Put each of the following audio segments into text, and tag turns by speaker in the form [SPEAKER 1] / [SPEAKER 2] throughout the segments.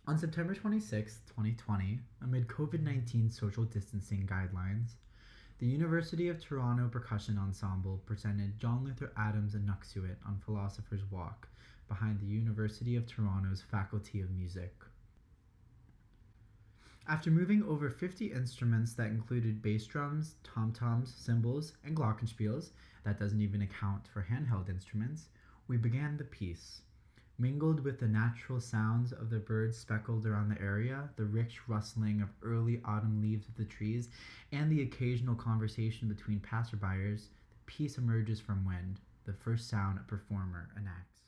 [SPEAKER 1] On September 26, 2020, amid COVID-19 social distancing guidelines, the University of Toronto Percussion Ensemble presented John Luther Adams' Inuksuit on Philosopher's Walk behind the University of Toronto's Faculty of Music. After moving over 50 instruments that included bass drums, tom-toms, cymbals, and glockenspiels, that doesn't even account for handheld instruments, we began the piece. Mingled with the natural sounds of the birds speckled around the area, the rich rustling of early autumn leaves of the trees, and the occasional conversation between passerbyers, the piece emerges from wind, the first sound a performer enacts.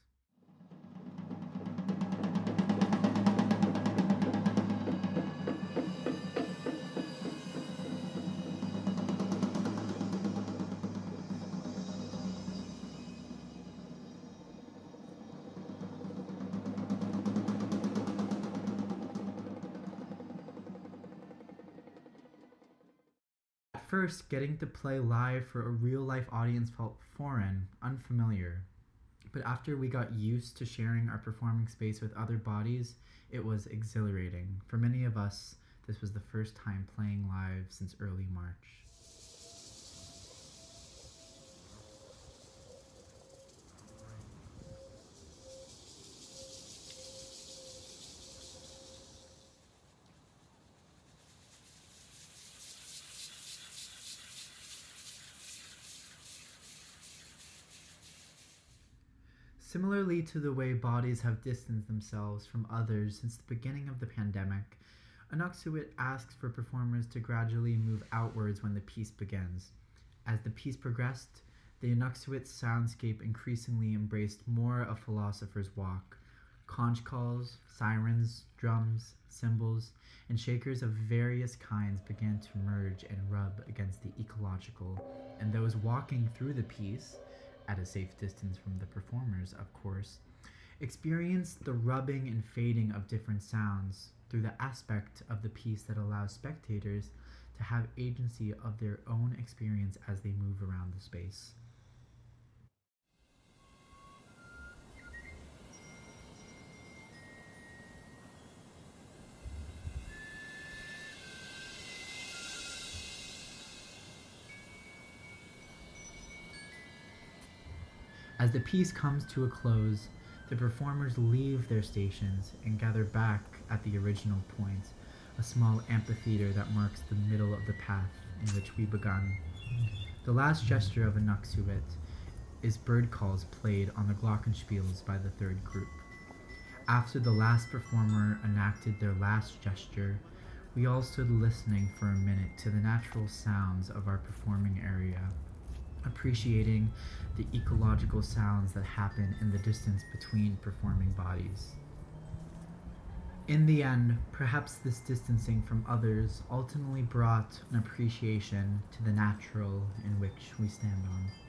[SPEAKER 1] At first, getting to play live for a real-life audience felt foreign, unfamiliar. But after we got used to sharing our performing space with other bodies, it was exhilarating. For many of us, this was the first time playing live since early March. Similarly to the way bodies have distanced themselves from others since the beginning of the pandemic, Inuksuit asks for performers to gradually move outwards when the piece begins. As the piece progressed, the Inuksuit soundscape increasingly embraced more of Philosopher's Walk. Conch calls, sirens, drums, cymbals, and shakers of various kinds began to merge and rub against the ecological, and those walking through the piece, at a safe distance from the performers, of course, experienced the rubbing and fading of different sounds through the aspect of the piece that allows spectators to have agency of their own experience as they move around the space. As the piece comes to a close, the performers leave their stations and gather back at the original point, a small amphitheater that marks the middle of the path in which we begun. The last gesture of Inuksuit is bird calls played on the glockenspiels by the third group. After the last performer enacted their last gesture, we all stood listening for a minute to the natural sounds of our performing area, appreciating the ecological sounds that happen in the distance between performing bodies. In the end, perhaps this distancing from others ultimately brought an appreciation to the natural in which we stand on.